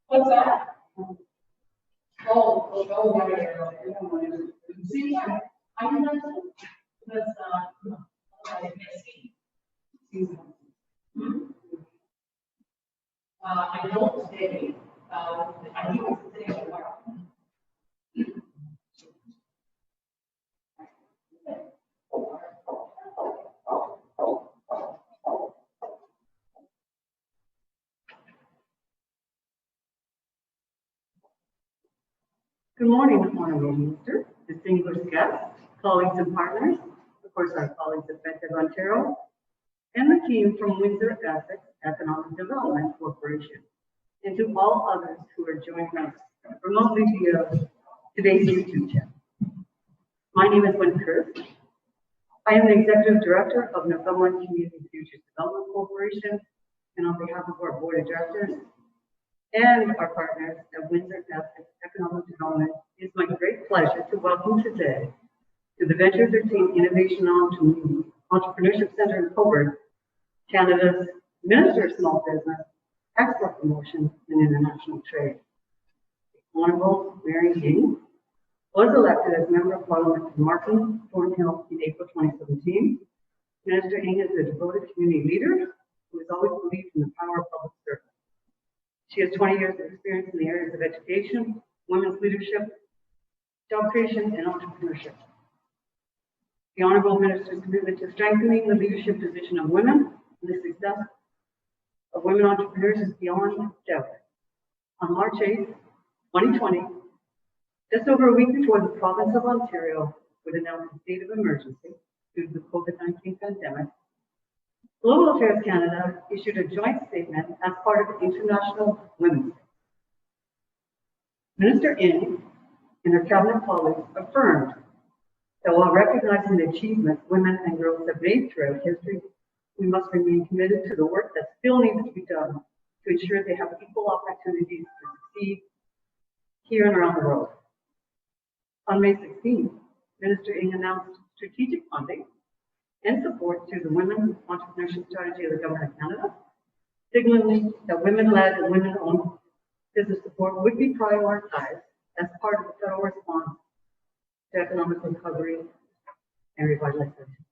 What's that? See, I can imagine because I don't stay. I do stay at work. Good morning, Honorable Minister, distinguished guests, colleagues and partners, of course our colleagues at FedDev Ontario, and the team from Windsor Essex Economic Development Corporation, and to all others who are joining us remotely via today's YouTube channel. My name is Wendy Kurz. I am the Executive Director of Newfoundland Community Futures Development Corporation, and on behalf of our Board of Directors and our partners at Windsor Essex Economic Development, it is my great pleasure to welcome today to the Venture 13 Innovation Entrepreneurship Center in Cobourg, Canada's Minister of Small Business, Export Promotion and International Trade. Honorable Mary King was elected as Member of Parliament for Markham Thornhill in April 2017. Minister Ng is a devoted community leader who has always believed in the power of public service. She has 20 years of experience in the areas of education, women's leadership, job creation, and entrepreneurship. The Honorable Minister's commitment to strengthening the leadership position of women and the success of women entrepreneurs is beyond doubt. On March 8, 2020, just over a week before the province of Ontario would announce a state of emergency due to the COVID-19 pandemic, Global Affairs Canada issued a joint statement as part of the International Women's Day. Minister Ng and her cabinet colleagues affirmed that while recognizing the achievements women and girls have made throughout history, we must remain committed to the work that still needs to be done to ensure they have equal opportunities to succeed here and around the world. On May 16th, Minister Ng announced strategic funding and support to the Women Entrepreneurship Strategy of the Government of Canada, signaling that women-led and women-owned business support would be prioritized as part of the federal response to economic recovery and revitalization.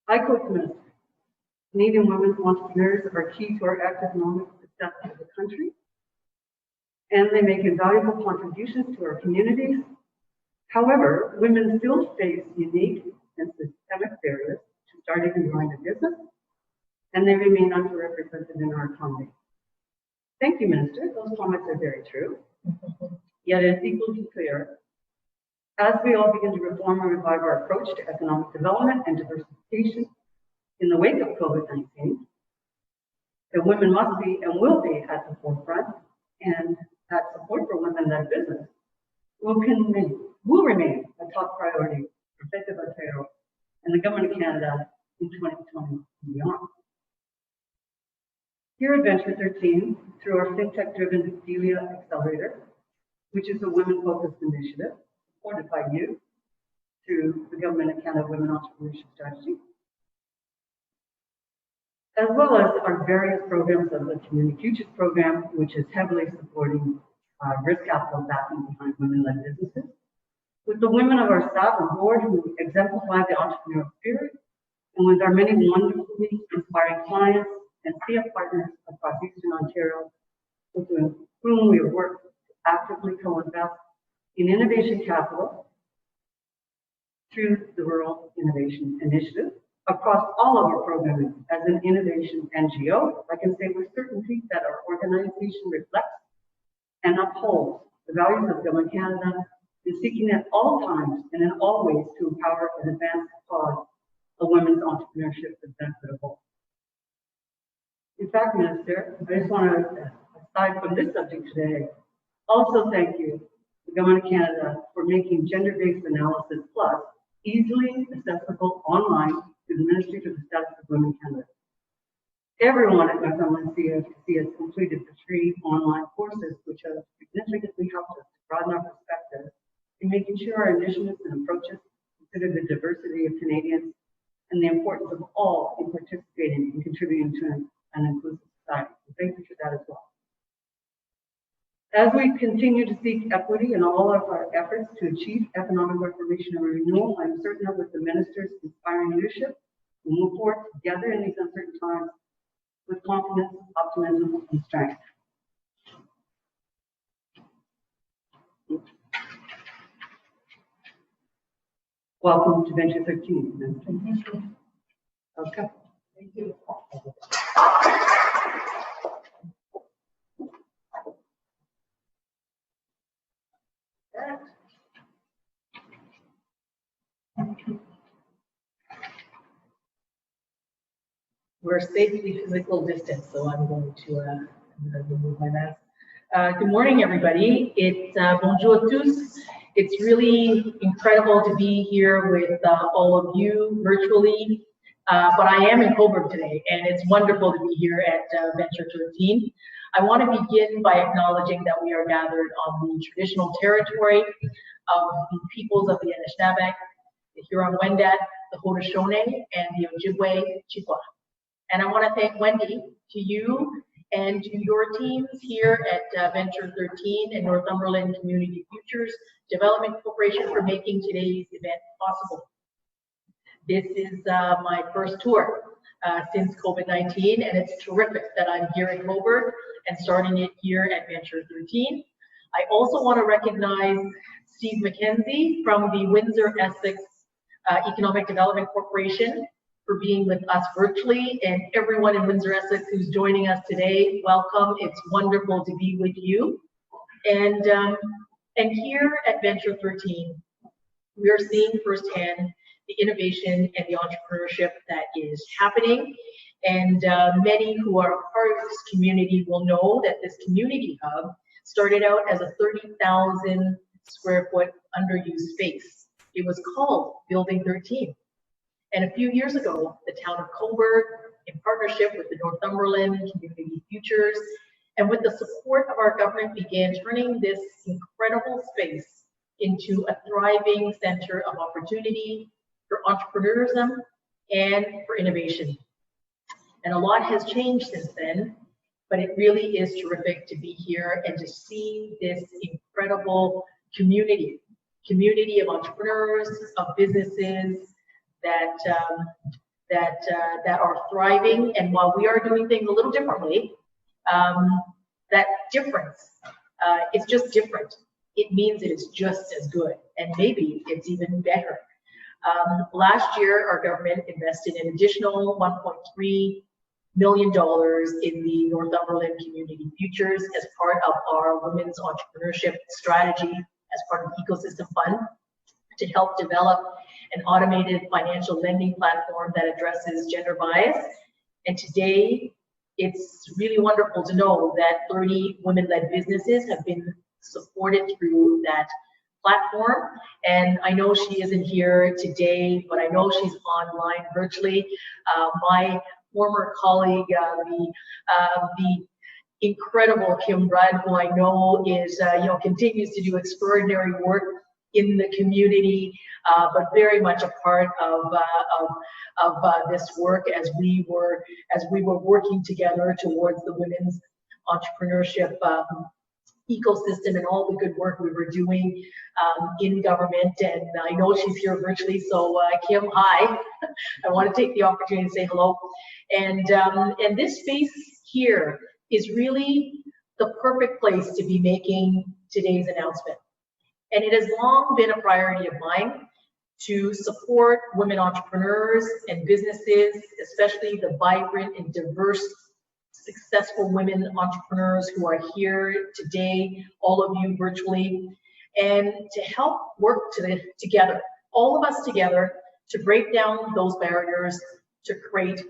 I quote the Minister, Canadian women entrepreneurs are key to our economic success of the country, and they make invaluable contributions to our communities. However, women still face unique and systemic barriers to starting and growing a business, and they remain underrepresented in our economy. Thank you, Minister. Those comments are very true. Yet it's equally clear, as we all begin to reform and revive our approach to economic development and diversification in the wake of COVID-19, that women must be and will be at the forefront, and that support for women-led business will remain a top priority for FedDev Ontario and the Government of Canada in 2020 and beyond. Here at Venture 13, through our fintech-driven Delia Accelerator, which is a women-focused initiative supported by you through the Government of Canada Women Entrepreneurship Strategy, as well as our various programs of the Community Futures Program, which is heavily supporting risk capital backing behind women-led businesses, with the women of our staff and board who exemplify the entrepreneurial spirit, and with our many wonderfully inspiring clients and CF partners across Eastern Ontario, with whom we have worked to actively co-invest in innovation capital through the Rural Innovation Initiative across all of our programming. As an innovation NGO, I can say with certainty that our organization reflects and upholds the values of Government Canada, is seeking at all times and in all ways to empower and advance the cause of women's entrepreneurship for the benefit of all. In fact, Minister, I just want to, aside from this subject today, also thank you, the Government of Canada, for making gender-based analysis plus easily accessible online to the Ministry for the Status of Women in Canada. Everyone at Northumberland CFC has completed the 3 online courses, which have significantly helped us to broaden our perspective in making sure our initiatives and approaches consider the diversity of Canadians and the importance of all in participating and contributing to an inclusive society. So thank you for that as well. As we continue to seek equity in all of our efforts to achieve economic reformation and renewal, I'm certain that with the Minister's inspiring leadership, we'll move forward together in these uncertain times with confidence, optimism, and strength. Welcome to Venture 13, Minister. Okay. Thank you. We're safely physical distance, so I'm going to remove my mask. Good morning, everybody. It's bonjour à tous. It's really incredible to be here with all of you virtually, but I am in Coburg today, and it's wonderful to be here at Venture 13. I want to begin by acknowledging that we are gathered on the traditional territory of the peoples of the Anishinaabe, the Huron-Wendat, the Haudenosaunee, and the Ojibwe Chippewa. And I want to thank Wendy, to you and to your teams here at Venture 13 and Northumberland Community Futures Development Corporation for making today's event possible. This is my first tour since COVID-19, and it's terrific that I'm here in Coburg and starting it here at Venture 13. I also want to recognize Steve McKenzie from the Windsor-Essex Economic Development Corporation for being with us virtually, and everyone in Windsor-Essex who's joining us today, welcome. It's wonderful to be with you. And here at Venture 13, we are seeing firsthand the innovation and the entrepreneurship that is happening. And many who are part of this community will know that this community hub started out as a 30,000 square foot underused space. It was called Building 13. And a few years ago, the town of Coburg, in partnership with the Northumberland Community Futures, and with the support of our government, began turning this incredible space into a thriving center of opportunity for entrepreneurism and for innovation. And a lot has changed since then, but it really is terrific to be here and to see this incredible community of entrepreneurs, of businesses, that are thriving. And while we are doing things a little differently, that difference, it's just different. It means it is just as good, and maybe it's even better. Last year, our government invested an additional $1.3 million in the Northumberland Community Futures as part of our women's entrepreneurship strategy, as part of the Ecosystem Fund, to help develop an automated financial lending platform that addresses gender bias. And today, it's really wonderful to know that 30 women-led businesses have been supported through that platform. And I know she isn't here today, but I know she's online virtually. My former colleague, the incredible Kim Rudd, who I know is, continues to do extraordinary work in the community, but very much a part of this work as we were working together towards the women's entrepreneurship ecosystem and all the good work we were doing in government. And I know she's here virtually, so Kim, hi. I want to take the opportunity to say hello. And this space here is really the perfect place to be making today's announcement. And it has long been a priority of mine to support women entrepreneurs and businesses, especially the vibrant and diverse, successful women entrepreneurs who are here today, all of you virtually, and to help work together, all of us together, to break down those barriers, to create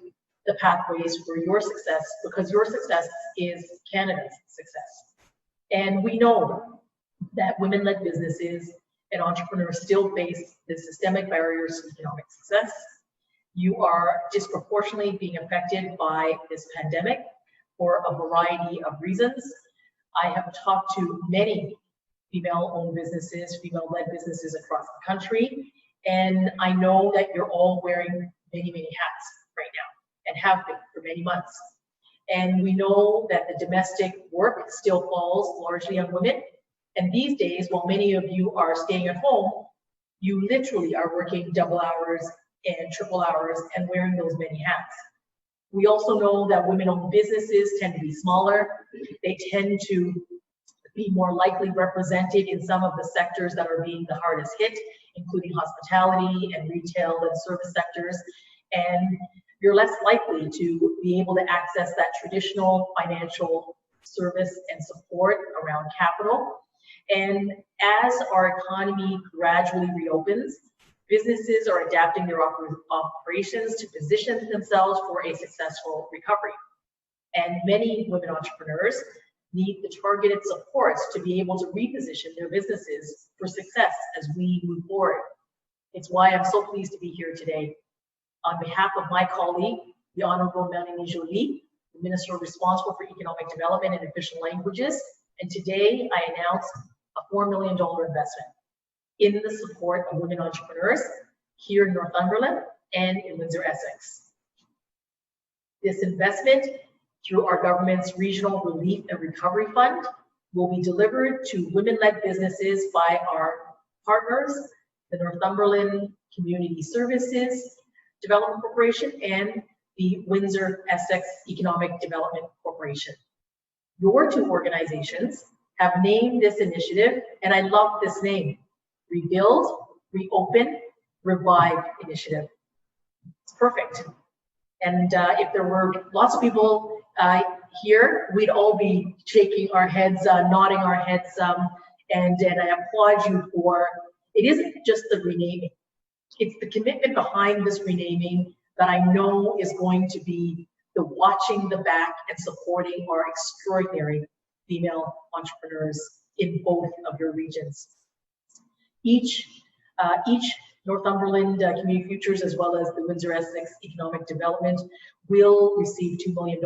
the pathways for your success, because your success is Canada's success. And we know that women-led businesses and entrepreneurs still face the systemic barriers to economic success. You are disproportionately being affected by this pandemic for a variety of reasons. I have talked to many female-owned businesses, female-led businesses across the country, and I know that you're all wearing many, many hats right now and have been for many months. And we know that the domestic work still falls largely on women. And these days, while many of you are staying at home, you literally are working double hours and triple hours and wearing those many hats. We also know that women-owned businesses tend to be smaller. They tend to be more likely represented in some of the sectors that are being the hardest hit, including hospitality and retail and service sectors. And you're less likely to be able to access that traditional financial service and support around capital. And as our economy gradually reopens, businesses are adapting their operations to position themselves for a successful recovery. And many women entrepreneurs need the targeted supports to be able to reposition their businesses for success as we move forward. It's why I'm so pleased to be here today. On behalf of my colleague, the Honorable Melanie Joly, the Minister responsible for Economic Development and Official Languages, and today I announce a $4 million investment in the support of women entrepreneurs here in Northumberland and in Windsor, Essex. This investment, through our government's Regional Relief and Recovery Fund, will be delivered to women-led businesses by our partners, the Northumberland Community Services Development Corporation and the Windsor Essex Economic Development Corporation. Your two organizations have named this initiative, and I love this name, Rebuild, Reopen, Revive Initiative. It's perfect. And if there were lots of people here, we'd all be shaking our heads, nodding our heads, and I applaud you for, it isn't just the renaming, it's the commitment behind this renaming that I know is going to be the watching the back and supporting our extraordinary female entrepreneurs in both of your regions. Each Northumberland Community Futures, as well as the Windsor Essex Economic Development, will receive $2 million.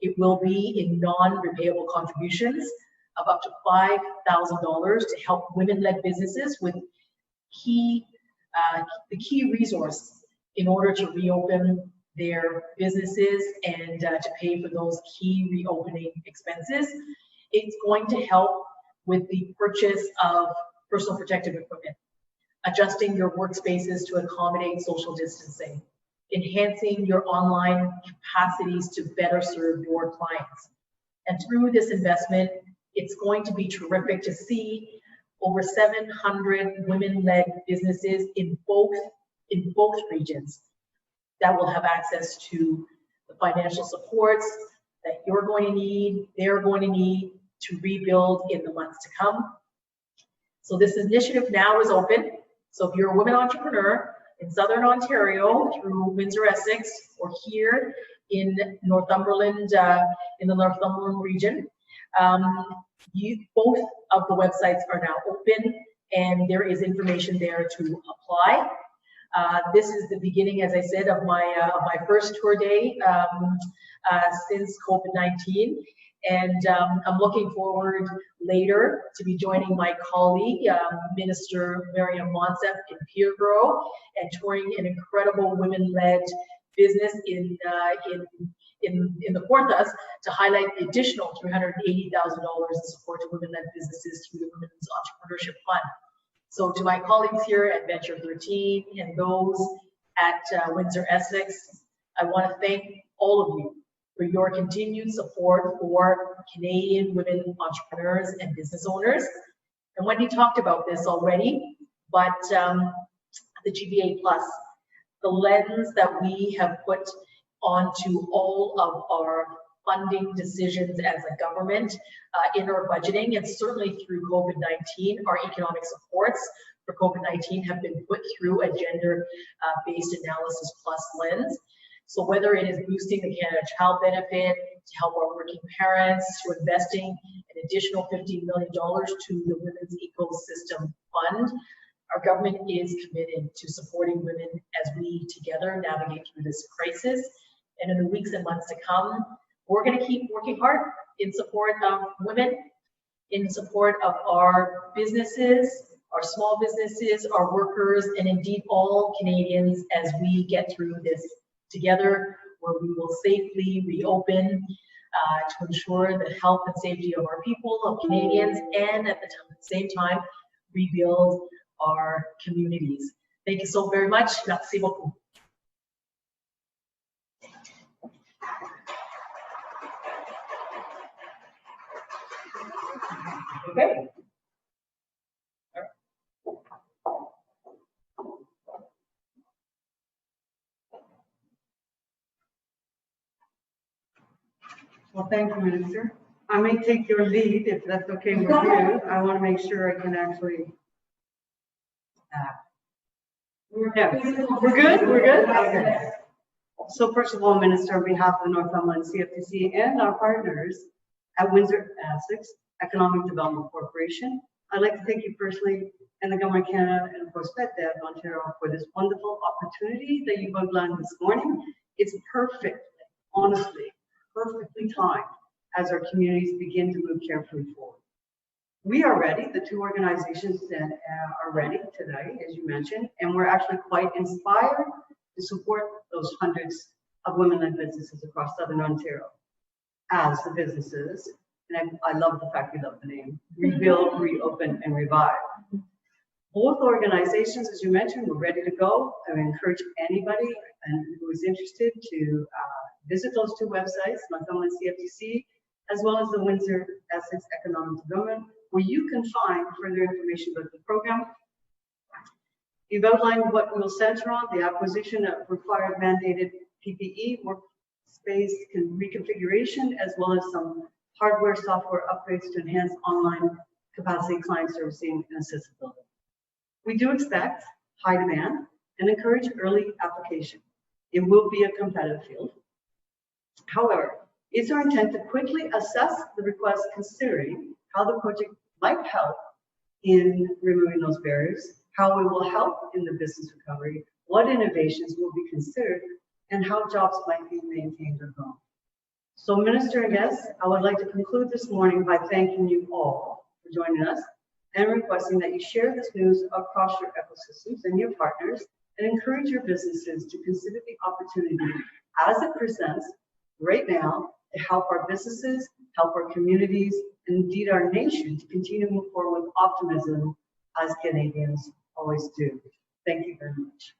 It will be in non-repayable contributions of up to $5,000 to help women-led businesses with the key resource in order to reopen their businesses and to pay for those key reopening expenses. It's going to help with the purchase of personal protective equipment, adjusting your workspaces to accommodate social distancing, enhancing your online capacities to better serve your clients. And through this investment, it's going to be terrific to see over 700 women-led businesses in both regions that will have access to the financial supports that you're going to need, they're going to need to rebuild in the months to come. So this initiative now is open. So if you're a women entrepreneur in Southern Ontario through Windsor Essex or here in Northumberland, in the Northumberland region. Both of the websites are now open, and there is information there to apply. This is the beginning, as I said, of my first tour day since COVID-19. And I'm looking forward later to be joining my colleague, Minister Miriam Monsef in Peterborough, and touring an incredible women-led business in the Portas to highlight the additional $380,000 in support to women-led businesses through the Women's Entrepreneurship Fund. So to my colleagues here at Venture 13 and those at Windsor Essex, I want to thank all of you for your continued support for Canadian women entrepreneurs and business owners. And Wendy talked about this already, but the GBA Plus, the lens that we have put onto all of our funding decisions as a government in our budgeting, and certainly through COVID-19, our economic supports for COVID-19 have been put through a gender-based analysis plus lens. So whether it is boosting the Canada Child Benefit to help our working parents, to investing an additional $15 million to the Women's Ecosystem Fund, our government is committed to supporting women as we together navigate through this crisis. And in the weeks and months to come, we're going to keep working hard in support of women, in support of our businesses, our small businesses, our workers, and indeed all Canadians as we get through this together, where we will safely reopen to ensure the health and safety of our people, of Canadians, and at the same time, rebuild our communities. Thank you so very much. Merci beaucoup. Okay. Well, thank you, Minister. I may take your lead if that's okay with you. I want to make sure I can actually. We're good? We're good? Okay. So first of all, Minister, on behalf of the Northumberland CFTC and our partners at Windsor Essex Economic Development Corporation, I'd like to thank you personally and the Government of Canada and of course FedDev Ontario for this wonderful opportunity that you've outlined this morning. It's perfect, honestly, perfectly timed as our communities begin to move carefully forward. We are ready, the two organizations that are ready today, as you mentioned, and we're actually quite inspired to support those hundreds of women-led businesses across Southern Ontario as the businesses, and I love the fact you love the name, rebuild, reopen, and revive. Both organizations, as you mentioned, we're ready to go. I encourage anybody who is interested to visit those two websites, Northumberland CFTC, as well as the Windsor Essex Economic Development, where you can find further information about the program. You've outlined what we'll center on, the acquisition of required mandated PPE, workspace reconfiguration, as well as some hardware, software upgrades to enhance online capacity, client servicing, and accessibility. We do expect high demand and encourage early application. It will be a competitive field. However, it's our intent to quickly assess the request, considering how the project might help in removing those barriers, how it will help in the business recovery, what innovations will be considered, and how jobs might be maintained or grown. So, Minister and guests, I would like to conclude this morning by thanking you all for joining us and requesting that you share this news across your ecosystems and your partners, and encourage your businesses to consider the opportunity as it presents right now to help our businesses, help our communities, and indeed our nation to continue to move forward with optimism as Canadians always do. Thank you very much.